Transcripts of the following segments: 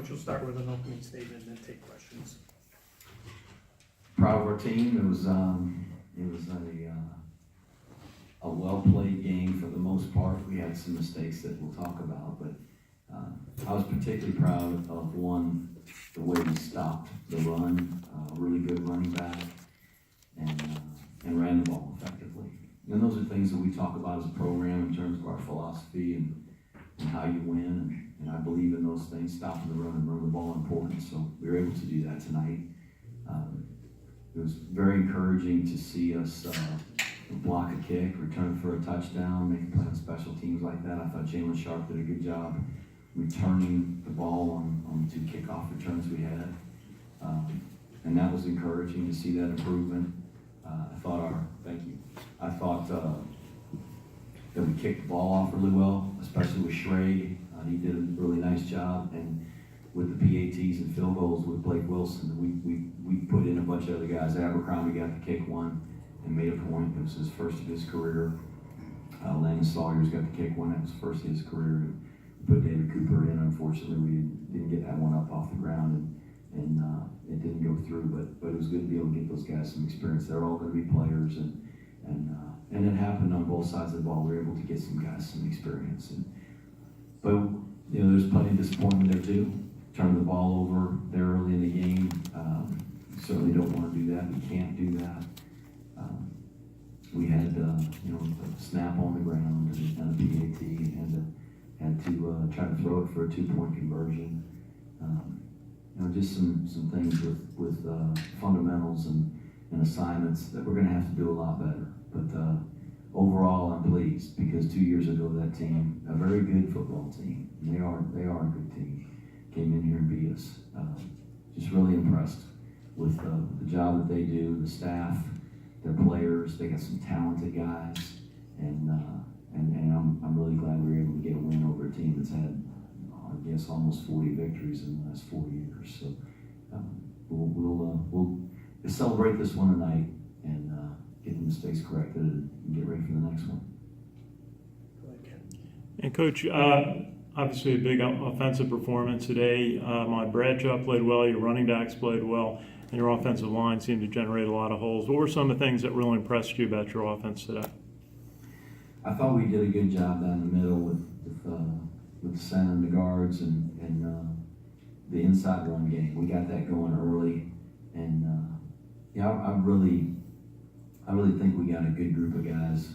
Coach, we'll start with an opening statement and then take questions. Proud of our team. It was a well-played game for the most part. We had some mistakes that we'll talk about, but I was particularly proud of one, the way we stopped the run, really good running back, and ran the ball effectively. And those are things that we talk about as a program in terms of our philosophy and how you win. And I believe in those things. Stopping the run and run the ball are important. So we were able to do that tonight. It was very encouraging to see us block a kick, return for a touchdown, make a play on special teams like that. I thought Jalen Sharp did a good job returning the ball on the 2 kickoff returns we had. And that was encouraging to see that improvement. I thought that we kicked the ball off really well, especially with Schrade. He did a really nice job. And with the PATs and field goals with Blake Wilson, we put in a bunch of other guys. Abercrombie got to kick one and made a point. It was his first of his career. Landon Sawyer's got to kick one. That was first of his career. We put David Cooper in. Unfortunately, we didn't get that one up off the ground, and it didn't go through. But it was good to be able to get those guys some experience. They're all going to be players, and it happened on both sides of the ball. We were able to get some guys some experience. But there's plenty of disappointment there too. Turning the ball over there early in the game. Certainly don't want to do that. We can't do that. We had a snap on the ground and a PAT, and had to try to throw it for a 2-point conversion. Just some things with fundamentals and assignments that we're going to have to do a lot better. But overall, I'm pleased because 2 years ago that team, a very good football team, and they are a good team, came in here and beat us. Just really impressed with the job that they do, the staff, their players. They got some talented guys, and I'm really glad we were able to get a win over a team that's had, I guess, almost 40 victories in the last 4 years. So we'll celebrate this one tonight and get the mistakes corrected and get ready for the next one. And Coach, obviously a big offensive performance today. Bradshaw played well, your running backs played well, and your offensive line seemed to generate a lot of holes. What were some of the things that really impressed you about your offense today? I thought we did a good job down the middle with the center and the guards and the inside run game. We got that going early, and I really think we got a good group of guys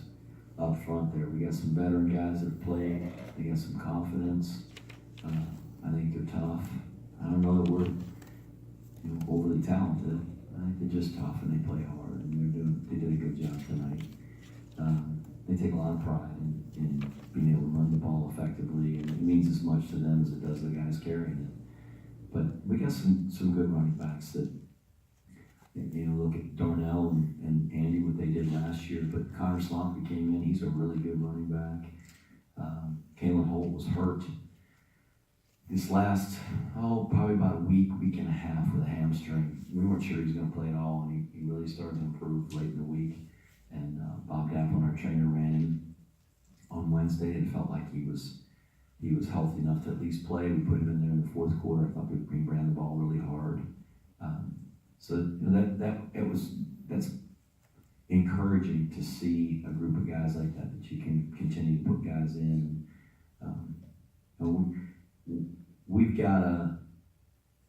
up front there. We got some veteran guys that have played. They got some confidence. I think they're tough. I don't know that we're overly talented. I think they're just tough and they play hard, and they did a good job tonight. They take a lot of pride in being able to run the ball effectively, and it means as much to them as it does the guys carrying it. But we got some good running backs that, look at Darnell and Andy, what they did last year, but Connor Slompy came in. He's a really good running back. Kalen Holt was hurt this last, probably about a week and a half with a hamstring. We weren't sure he was going to play at all, and he really started to improve late in the week. And Bob Daplin, our trainer, ran him on Wednesday and felt like he was healthy enough to at least play. We put him in there in the fourth quarter. I thought we ran the ball really hard. That's encouraging to see a group of guys like that you can continue to put guys in. We've got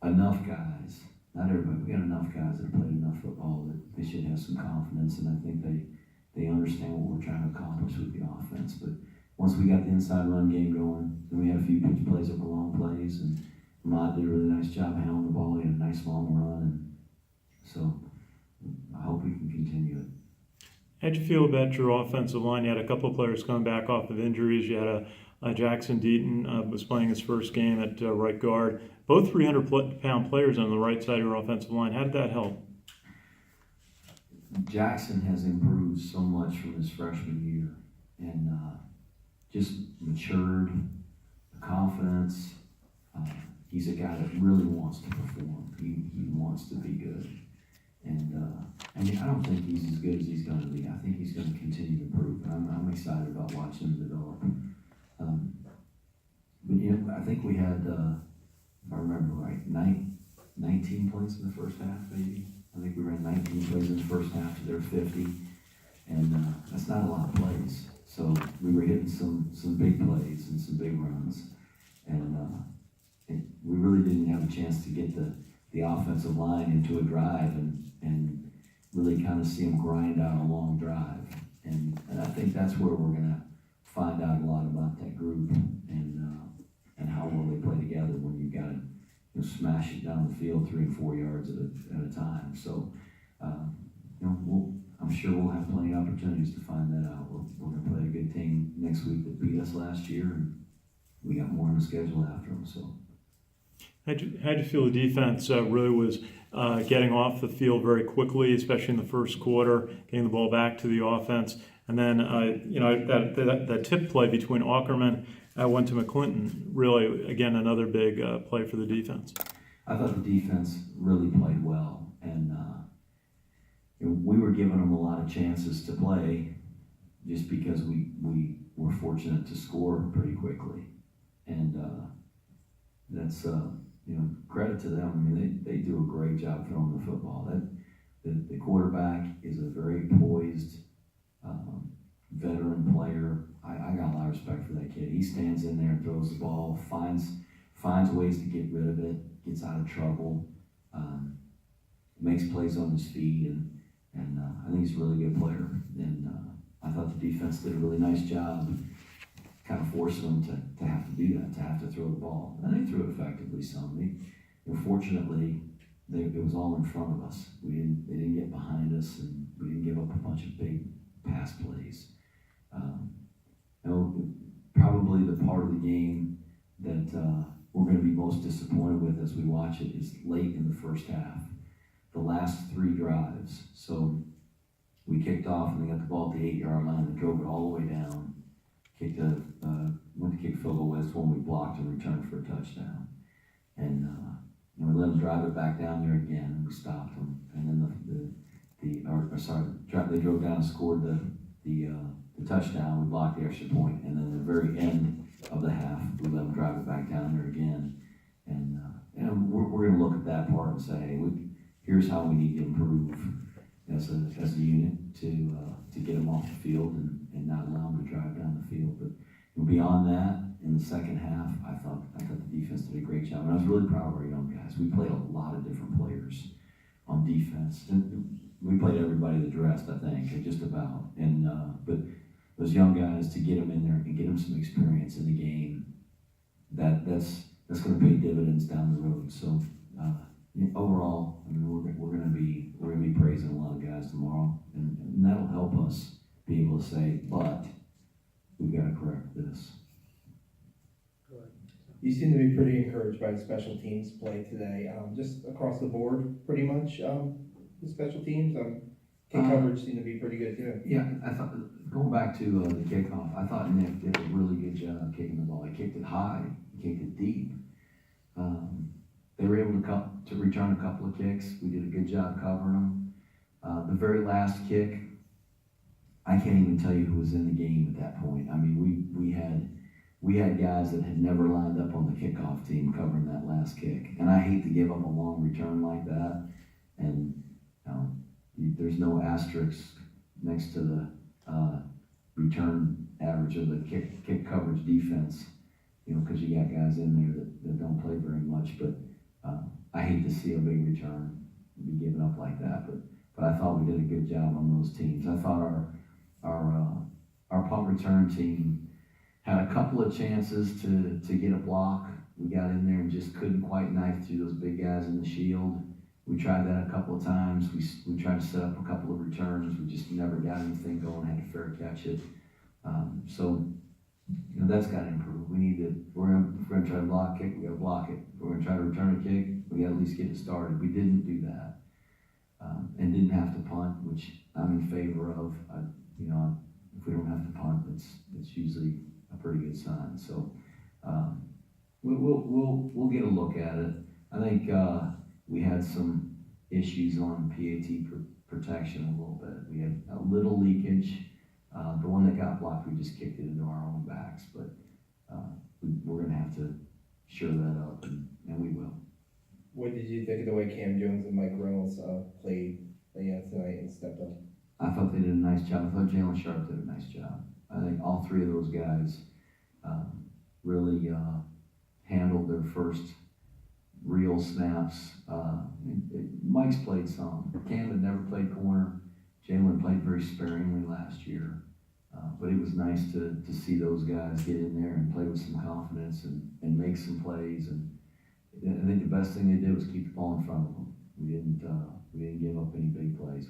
enough guys, not everybody, we got enough guys that have played enough football that they should have some confidence, and I think they understand what we're trying to accomplish with the offense. But once we got the inside run game going, then we had a few pitch plays over long plays, and Ahmad did a really nice job handling the ball. He had a nice long run, and so I hope we can continue it. How'd you feel about your offensive line? You had a couple of players coming back off of injuries. You had Jackson Deaton was playing his first game at right guard. Both 300-pound players on the right side of your offensive line. How did that help? Jackson has improved so much from his freshman year, and just matured, the confidence. He's a guy that really wants to perform. He wants to be good. And I don't think he's as good as he's going to be. I think he's going to continue to improve. I'm excited about watching him develop. But I think we had if I remember right, 19 points in the first half, maybe. I think we ran 19 plays in the first half to their 50, and that's not a lot of plays. So we were hitting some big plays and some big runs, and we really didn't have a chance to get the offensive line into a drive and really kind of see them grind out a long drive. And I think that's where we're going to find out a lot about that group and how well they play together when you've got to smash it down the field 3 and 4 yards at a time. So, I'm sure we'll have plenty of opportunities to find that out. We're going to play a good team next week that beat us last year, and we got more on the schedule after them. So, how'd you feel the defense really was getting off the field very quickly, especially in the first quarter, getting the ball back to the offense, and then that tip play between Ackerman went to McClinton. Really, again, another big play for the defense. I thought the defense really played well, and we were giving them a lot of chances to play, just because we were fortunate to score pretty quickly, and that's credit to them. I mean, they do a great job throwing the football. The quarterback is a very poised veteran player. I got a lot of respect for that kid. He stands in there and throws the ball, finds ways to get rid of it, gets out of trouble, makes plays on his feet, and I think he's a really good player. And I thought the defense did a really nice job kind of forcing them to have to do that, to have to throw the ball. And they threw it effectively some. Fortunately, it was all in front of us. They didn't get behind us, and we didn't give up a bunch of big pass plays. Probably the part of the game that we're going to be most disappointed with as we watch it is late in the first half. The last 3 drives. So we kicked off and they got the ball at the 8-yard line and drove it all the way down. Went to kick field goal. That's when we blocked and returned for a touchdown. And we let them drive it back down there again, and we stopped them. And then they drove down and scored the touchdown. We blocked the extra point, and then at the very end of the half, we let them drive it back down there again. And we're going to look at that part and say, hey, here's how we need to improve as a unit to get them off the field and not allow them to drive down the field. But beyond that, in the second half, I thought the defense did a great job, and I was really proud of our young guys. We played a lot of different players on defense. We played everybody that dressed, I think, just about. And but those young guys, to get them in there and get them some experience in the game, that's going to pay dividends down the road. So overall, I mean, we're going to be praising a lot of guys tomorrow, and that'll help us be able to say, but we've got to correct this. You seem to be pretty encouraged by the special teams play today, just across the board, pretty much. The special teams, kick coverage seemed to be pretty good too. Yeah, I thought, going back to the kickoff, I thought Nick did a really good job kicking the ball. He kicked it high, he kicked it deep. They were able to return a couple of kicks. We did a good job covering them. The very last kick, I can't even tell you who was in the game at that point. I mean, we had guys that had never lined up on the kickoff team covering that last kick. And I hate to give up a long return like that. And there's no asterisk next to the return average of the kick coverage defense, because you got guys in there that don't play very much. But I hate to see a big return be given up like that. But I thought we did a good job on those teams. I thought our punt return team had a couple of chances to get a block. We got in there and just couldn't quite knife through those big guys in the shield. We tried that a couple of times. We tried to set up a couple of returns. We just never got anything going, had to fair catch it. So that's got to improve. If we're going to try to block a kick, we got to block it. If we're going to try to return a kick, we got to at least get it started. We didn't do that. And didn't have to punt, which I'm in favor of. If we don't have to punt, it's usually a pretty good sign. So we'll get a look at it. I think we had some issues on PAT protection a little bit. We had a little leakage. The one that got blocked, we just kicked it into our own backs. But we're going to have to shore that up, and we will. What did you think of the way Cam Jones and Mike Reynolds played tonight and stepped up? I thought they did a nice job. I thought Jalen Sharp did a nice job. I think all three of those guys really handled their first real snaps. Mike's played some. Cam had never played corner. Jalen played very sparingly last year. But it was nice to see those guys get in there and play with some confidence and make some plays. And I think the best thing they did was keep the ball in front of them. We didn't give up any big plays.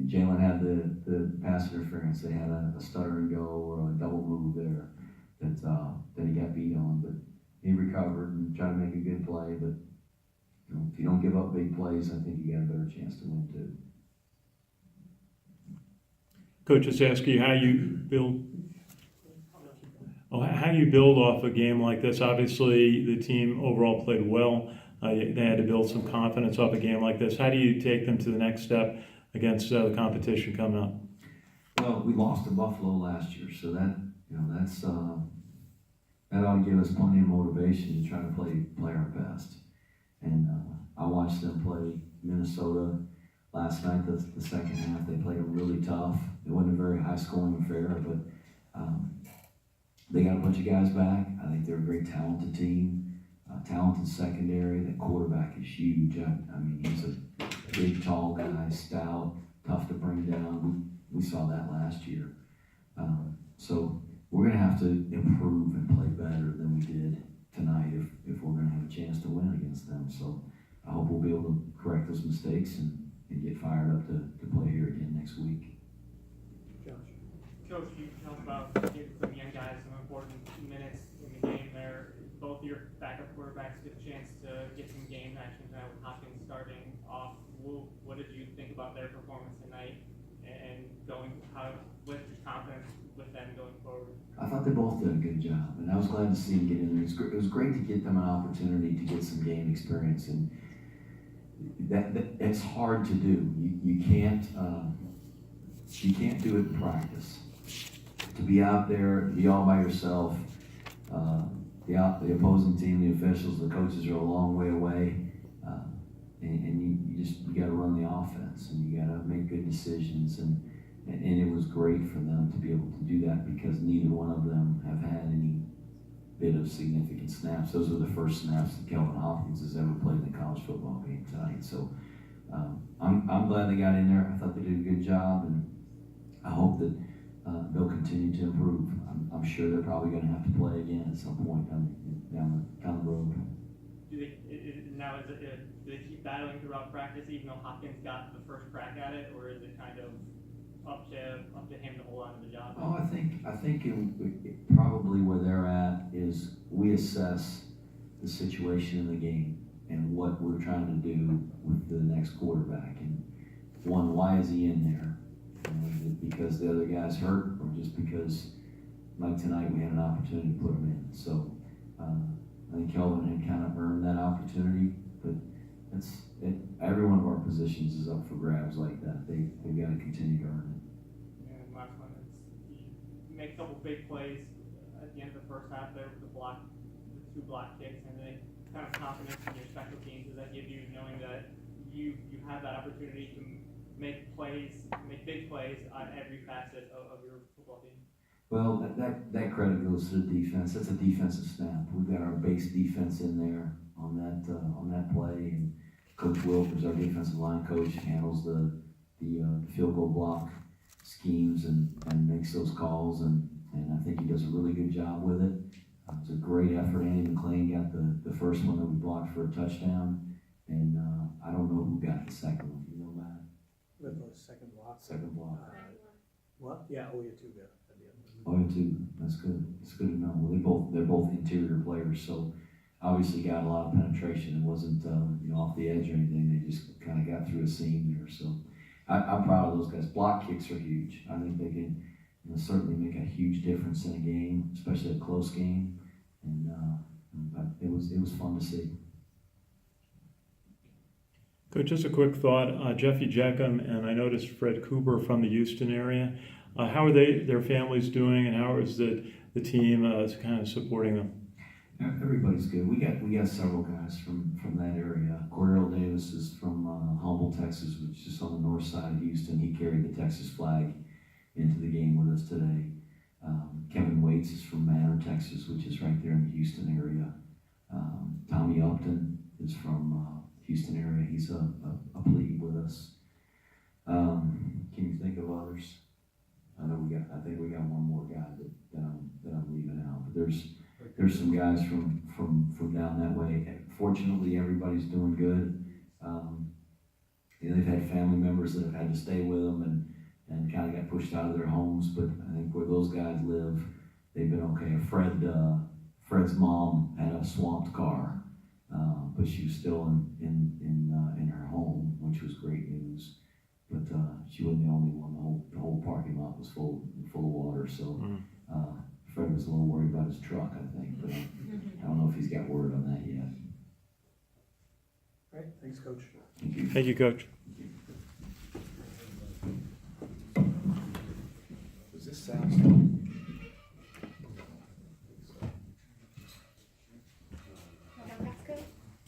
Jalen had the pass interference. They had a stutter and go or a double move there that he got beat on, but he recovered and tried to make a good play. But if you don't give up big plays, I think you got a better chance to win too. Coach, just ask you how you build off a game like this. Obviously, the team overall played well. They had to build some confidence off a game like this. How do you take them to the next step against the competition coming up? Well, we lost to Buffalo last year, so that ought to give us plenty of motivation to try to play our best. And I watched them play Minnesota last night, the second half. They played them really tough. It wasn't a very high-scoring affair, but they got a bunch of guys back. I think they're a very talented team, talented secondary. The quarterback is huge. I mean, he's a big, tall guy, stout, tough to bring down. We saw that last year. So we're going to have to improve and play better than we did tonight if we're going to have a chance to win against them. So I hope we'll be able to correct those mistakes and get fired up to play here again next week. Coach, you talked about giving some young guys some important minutes in the game there. Both your backup quarterbacks get a chance to get some game action tonight with Hopkins starting off. What did you think about their performance tonight and what's your confidence with them going forward? I thought they both did a good job, and I was glad to see them get in there. It was great to get them an opportunity to get some game experience, and that it's hard to do. You can't do it in practice. To be out there, be all by yourself, the opposing team, the officials, the coaches are a long way away, and you got to run the offense, and you got to make good decisions, and it was great for them to be able to do that because neither one of them have had any bit of significant snaps. Those were the first snaps that Kelvin Hopkins has ever played in a college football game tonight. So I'm glad they got in there. I thought they did a good job, and I hope that they'll continue to improve. I'm sure they're probably going to have to play again at some point down the road. Do they keep battling throughout practice, even though Hopkins got the first crack at it, or is it kind of up to him to hold on to the job? Oh, I think it probably where they're at is we assess the situation in the game and what we're trying to do with the next quarterback. And one, why is he in there? Is it because the other guy's hurt, or just because, like tonight, we had an opportunity to put him in? So I think Kelvin had kind of earned that opportunity, but every one of our positions is up for grabs like that. They've got to continue to earn it. And last one is you make a couple big plays at the end of the first half there with the two block kicks, and then kind of confidence in your special teams. Does that give you knowing that you have that opportunity to make big plays on every facet of your football team? Well, that credit goes to the defense. That's a defensive snap. We've got our base defense in there on that play, and Coach Wilkers, our defensive line coach, handles the field goal block schemes and makes those calls, and I think he does a really good job with it. It's a great effort. Andy McLean got the first one that we blocked for a touchdown, and I don't know who got the second one. You know that? With the second block. Second block. What? Yeah, two good. Oh, yeah, two. That's good. It's good to know. Well, they're both interior players, so obviously got a lot of penetration. It wasn't off the edge or anything. They just kind of got through a seam there. So I'm proud of those guys. Block kicks are huge. I think they can certainly make a huge difference in a game, especially a close game. And it was fun to see. Coach, just a quick thought. Jeffy Jeckham and I noticed Fred Cooper from the Houston area. How are their families doing, and how is the team kind of supporting them? Everybody's good. We got several guys from that area. Cordell Davis is from Humble, Texas, which is just on the north side of Houston. He carried the Texas flag into the game with us today. Kevin Waits is from Manor, Texas, which is right there in the Houston area. Tommy Upton is from Houston area. He's a plebe with us. Can you think of others? I think we got one more guy that I'm leaving out. But there's some guys from down that way. Fortunately, everybody's doing good. They've had family members that have had to stay with them and kind of got pushed out of their homes. But I think where those guys live, they've been okay. Fred's mom had a swamped car, but she was still in her home, which was great news. But she wasn't the only one. The whole parking lot was full of water. So Fred was a little worried about his truck, I think. But I don't know if he's got word on that yet. Great, thanks, Coach. Thank you. Thank you, Coach. Was this Sal's?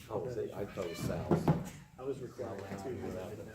Oh, I thought it was Sal's. I was recording too, but I didn't know.